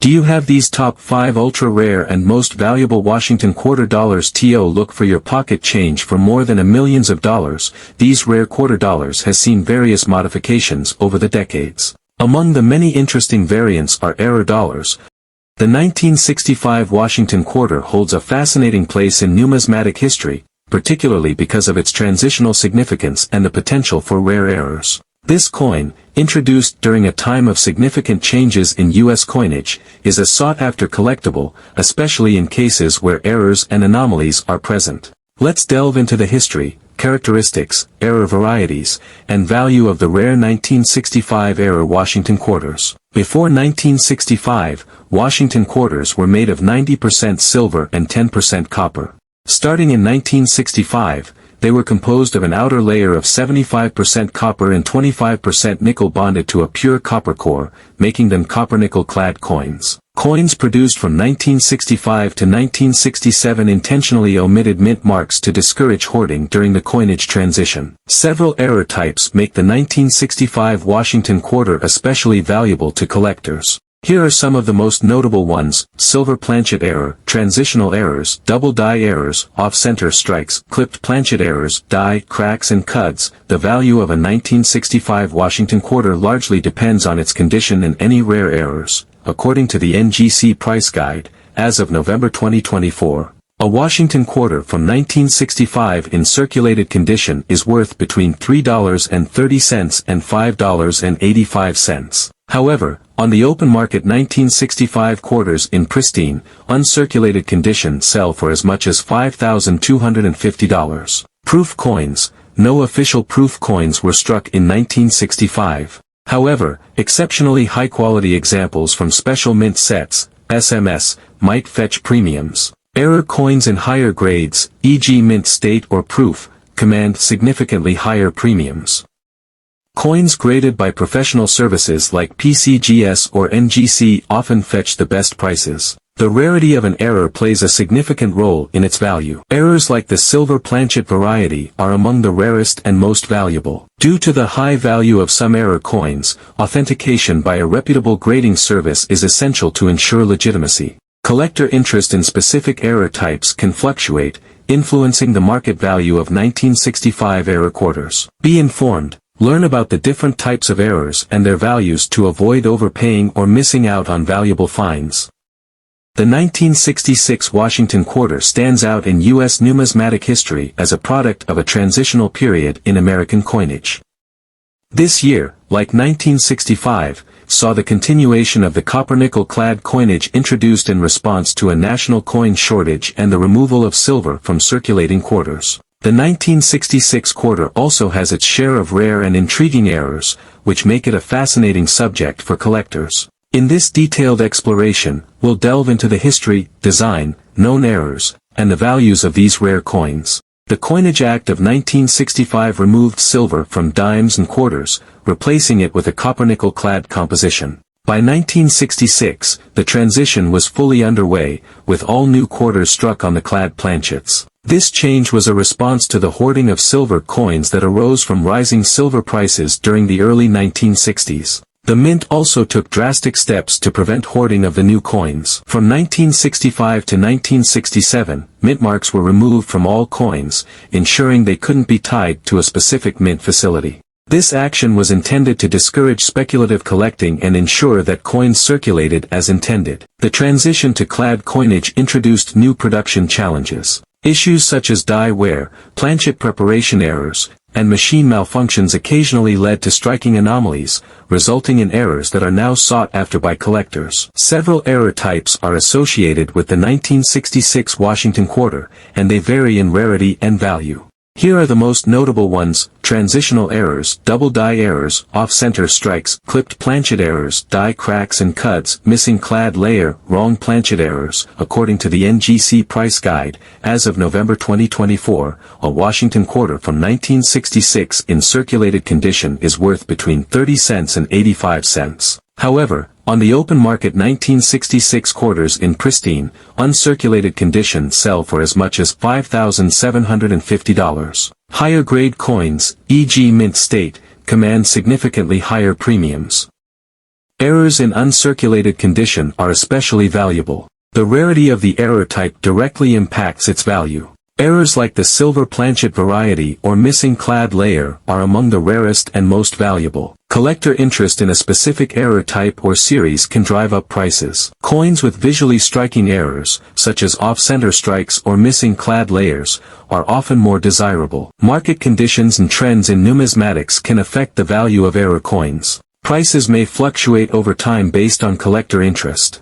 Do you have these top 5 ultra-rare and most valuable Washington quarter dollars? To look for your pocket change for more than millions of dollars. These rare quarter dollars has seen various modifications over the decades. Among the many interesting variants are error dollars. The 1965 Washington quarter holds a fascinating place in numismatic history, particularly because of its transitional significance and the potential for rare errors. This coin, introduced during a time of significant changes in U.S. coinage, is a sought-after collectible, especially in cases where errors and anomalies are present. Let's delve into the history, characteristics, error varieties, and value of the rare 1965 error Washington quarters. Before 1965, Washington quarters were made of 90% silver and 10% copper. Starting in 1965, they were composed of an outer layer of 75% copper and 25% nickel bonded to a pure copper core, making them copper-nickel clad coins. Coins produced from 1965 to 1967 intentionally omitted mint marks to discourage hoarding during the coinage transition. Several error types make the 1965 Washington quarter especially valuable to collectors. Here are some of the most notable ones: silver planchet error, transitional errors, double die errors, off-center strikes, clipped planchet errors, die, cracks and cuts. The value of a 1965 Washington quarter largely depends on its condition and any rare errors. According to the NGC Price Guide, as of November 2024, a Washington quarter from 1965 in circulated condition is worth between $3.30 and $5.85. However, on the open market 1965 quarters in pristine, uncirculated condition sell for as much as $5,250. Proof coins. No official proof coins were struck in 1965. However, exceptionally high-quality examples from special mint sets, SMS, might fetch premiums. Error coins in higher grades, e.g. mint state or proof, command significantly higher premiums. Coins graded by professional services like PCGS or NGC often fetch the best prices. The rarity of an error plays a significant role in its value. Errors like the silver planchet variety are among the rarest and most valuable. Due to the high value of some error coins, authentication by a reputable grading service is essential to ensure legitimacy. Collector interest in specific error types can fluctuate, influencing the market value of 1965 error quarters. Be informed. Learn about the different types of errors and their values to avoid overpaying or missing out on valuable finds. The 1966 Washington quarter stands out in U.S. numismatic history as a product of a transitional period in American coinage. This year, like 1965, saw the continuation of the copper-nickel clad coinage introduced in response to a national coin shortage and the removal of silver from circulating quarters. The 1966 quarter also has its share of rare and intriguing errors, which make it a fascinating subject for collectors. In this detailed exploration, we'll delve into the history, design, known errors, and the values of these rare coins. The Coinage Act of 1965 removed silver from dimes and quarters, replacing it with a copper-nickel clad composition. By 1966, the transition was fully underway, with all new quarters struck on the clad planchets. This change was a response to the hoarding of silver coins that arose from rising silver prices during the early 1960s. The mint also took drastic steps to prevent hoarding of the new coins. From 1965 to 1967, mint marks were removed from all coins, ensuring they couldn't be tied to a specific mint facility. This action was intended to discourage speculative collecting and ensure that coins circulated as intended. The transition to clad coinage introduced new production challenges. Issues such as die wear, planchet preparation errors, and machine malfunctions occasionally led to striking anomalies, resulting in errors that are now sought after by collectors. Several error types are associated with the 1966 Washington quarter, and they vary in rarity and value. Here are the most notable ones: transitional errors, double die errors, off-center strikes, clipped planchet errors, die cracks and cuts, missing clad layer, wrong planchet errors. According to the NGC Price Guide, as of November 2024, a Washington quarter from 1966 in circulated condition is worth between 30 cents and 85 cents. However, on the open market 1966 quarters in pristine, uncirculated condition sell for as much as $5,750. Higher grade coins, e.g. mint state, command significantly higher premiums. Errors in uncirculated condition are especially valuable. The rarity of the error type directly impacts its value. Errors like the silver planchet variety or missing clad layer are among the rarest and most valuable. Collector interest in a specific error type or series can drive up prices. Coins with visually striking errors, such as off-center strikes or missing clad layers, are often more desirable. Market conditions and trends in numismatics can affect the value of error coins. Prices may fluctuate over time based on collector interest.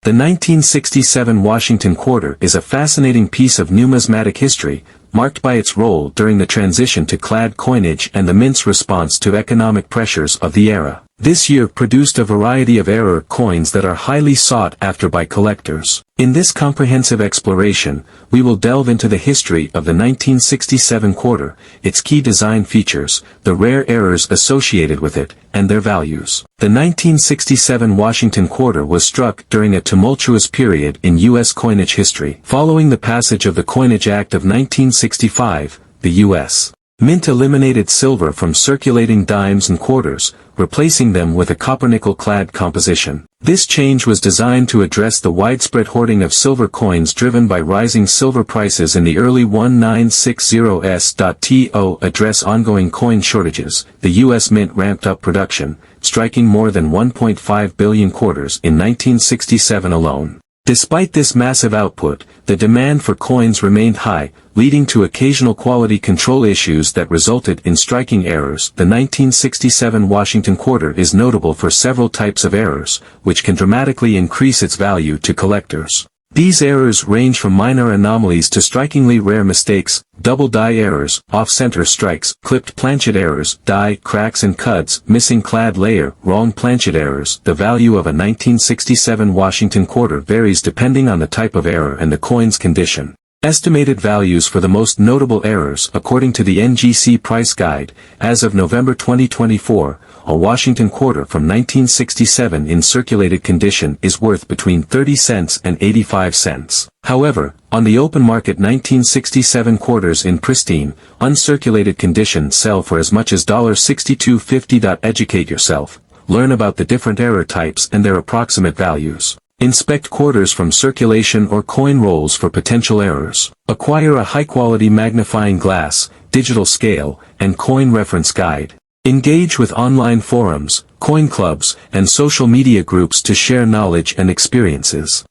The 1967 Washington quarter is a fascinating piece of numismatic history, marked by its role during the transition to clad coinage and the mint's response to economic pressures of the era. This year produced a variety of error coins that are highly sought after by collectors. In this comprehensive exploration, we will delve into the history of the 1967 quarter, its key design features, the rare errors associated with it, and their values. The 1967 Washington quarter was struck during a tumultuous period in U.S. coinage history. Following the passage of the Coinage Act of 1965, the U.S. Mint eliminated silver from circulating dimes and quarters, replacing them with a copper-nickel-clad composition. This change was designed to address the widespread hoarding of silver coins driven by rising silver prices in the early 1960s. To address ongoing coin shortages, the U.S. Mint ramped up production, striking more than 1.5 billion quarters in 1967 alone. Despite this massive output, the demand for coins remained high, leading to occasional quality control issues that resulted in striking errors. The 1967 Washington quarter is notable for several types of errors, which can dramatically increase its value to collectors. These errors range from minor anomalies to strikingly rare mistakes, double die errors, off-center strikes, clipped planchet errors, die cracks and cuts, missing clad layer, wrong planchet errors. The value of a 1967 Washington quarter varies depending on the type of error and the coin's condition. Estimated values for the most notable errors according to the NGC Price Guide, as of November 2024, a Washington quarter from 1967 in circulated condition is worth between 30 cents and 85 cents. However, on the open market 1967 quarters in pristine, uncirculated condition sell for as much as $62.50. Educate yourself, learn about the different error types and their approximate values. Inspect quarters from circulation or coin rolls for potential errors. Acquire a high-quality magnifying glass, digital scale, and coin reference guide. Engage with online forums, coin clubs, and social media groups to share knowledge and experiences.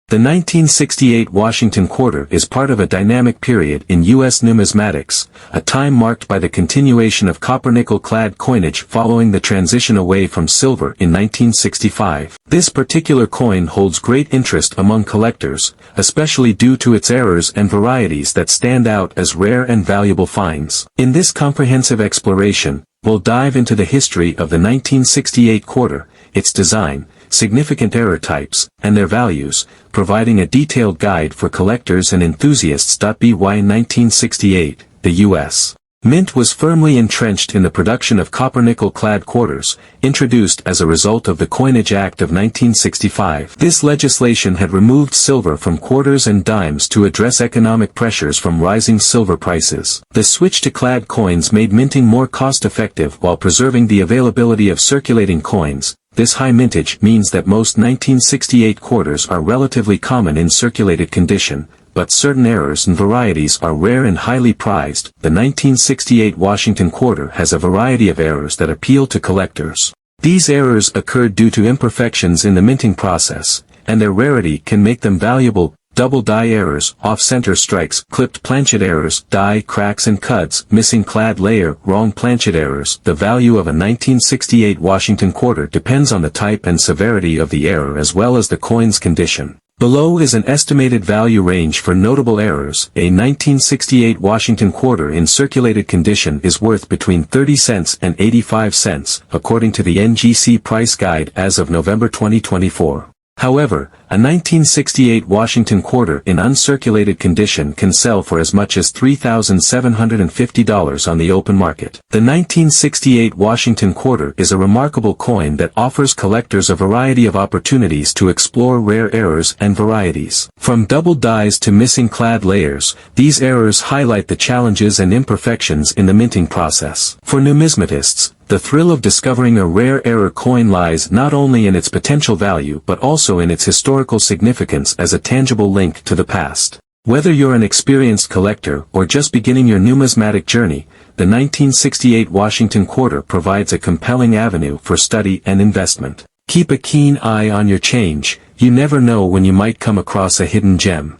The 1968 Washington quarter is part of a dynamic period in U.S. numismatics, a time marked by the continuation of copper-nickel-clad coinage following the transition away from silver in 1965. This particular coin holds great interest among collectors, especially due to its errors and varieties that stand out as rare and valuable finds. In this comprehensive exploration, we'll dive into the history of the 1968 quarter, its design, significant error types, and their values, providing a detailed guide for collectors and enthusiasts. By 1968, the U.S. Mint was firmly entrenched in the production of copper-nickel-clad quarters, introduced as a result of the Coinage Act of 1965. This legislation had removed silver from quarters and dimes to address economic pressures from rising silver prices. The switch to clad coins made minting more cost-effective while preserving the availability of circulating coins. This high mintage means that most 1968 quarters are relatively common in circulated condition, but certain errors and varieties are rare and highly prized. The 1968 Washington quarter has a variety of errors that appeal to collectors. These errors occurred due to imperfections in the minting process, and their rarity can make them valuable. Double die errors, off-center strikes, clipped planchet errors, die cracks and cuts, missing clad layer, wrong planchet errors. The value of a 1968 Washington quarter depends on the type and severity of the error as well as the coin's condition. Below is an estimated value range for notable errors. A 1968 Washington quarter in circulated condition is worth between 30 cents and 85 cents, according to the NGC Price Guide as of November 2024. However, A 1968 Washington quarter in uncirculated condition can sell for as much as $3,750 on the open market. The 1968 Washington quarter is a remarkable coin that offers collectors a variety of opportunities to explore rare errors and varieties. From double dies to missing clad layers, these errors highlight the challenges and imperfections in the minting process. For numismatists, the thrill of discovering a rare error coin lies not only in its potential value but also in its historical significance as a tangible link to the past. Whether you're an experienced collector or just beginning your numismatic journey, the 1968 Washington quarter provides a compelling avenue for study and investment. Keep a keen eye on your change, you never know when you might come across a hidden gem.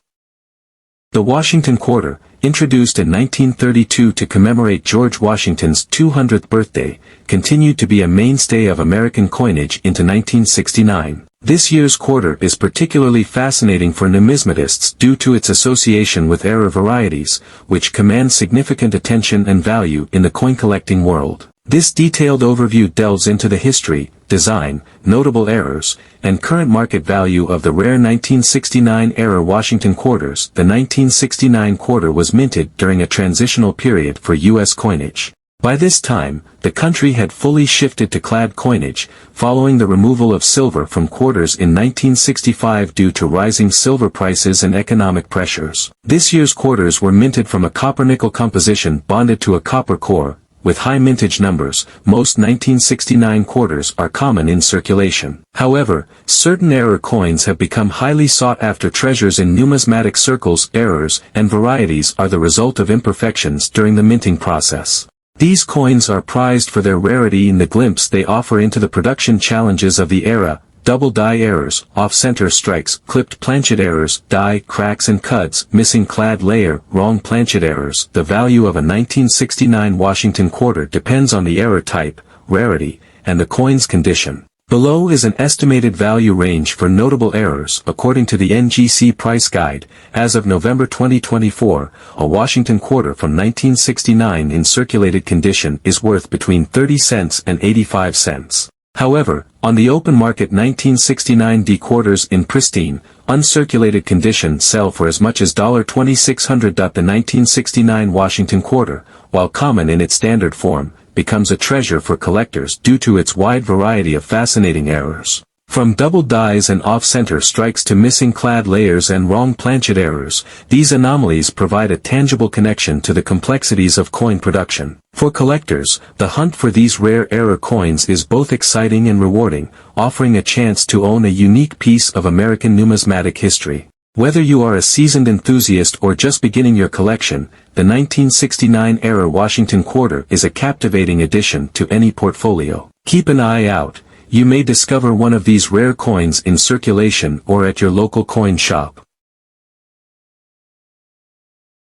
The Washington quarter, introduced in 1932 to commemorate George Washington's 200th birthday, continued to be a mainstay of American coinage into 1969. This year's quarter is particularly fascinating for numismatists due to its association with error varieties, which command significant attention and value in the coin collecting world. This detailed overview delves into the history, design, notable errors, and current market value of the rare 1969 era Washington quarters. The 1969 quarter was minted during a transitional period for U.S. coinage. By this time, the country had fully shifted to clad coinage, following the removal of silver from quarters in 1965 due to rising silver prices and economic pressures. This year's quarters were minted from a copper-nickel composition bonded to a copper core. With high mintage numbers, most 1969 quarters are common in circulation. However, certain error coins have become highly sought-after treasures in numismatic circles. Errors and varieties are the result of imperfections during the minting process. These coins are prized for their rarity and the glimpse they offer into the production challenges of the era. Double die errors, off-center strikes, clipped planchet errors, die cracks and cuts, missing clad layer, wrong planchet errors. The value of a 1969 Washington quarter depends on the error type, rarity, and the coin's condition. Below is an estimated value range for notable errors. According to the NGC Price Guide, as of November 2024, a Washington quarter from 1969 in circulated condition is worth between 30 cents and 85 cents. However, on the open market 1969 D quarters in pristine, uncirculated condition sell for as much as $2,600. The 1969 Washington quarter, while common in its standard form, becomes a treasure for collectors due to its wide variety of fascinating errors. From double dies and off-center strikes to missing clad layers and wrong planchet errors, these anomalies provide a tangible connection to the complexities of coin production. For collectors, the hunt for these rare error coins is both exciting and rewarding, offering a chance to own a unique piece of American numismatic history. Whether you are a seasoned enthusiast or just beginning your collection, the 1969 era Washington quarter is a captivating addition to any portfolio. Keep an eye out. You may discover one of these rare coins in circulation or at your local coin shop.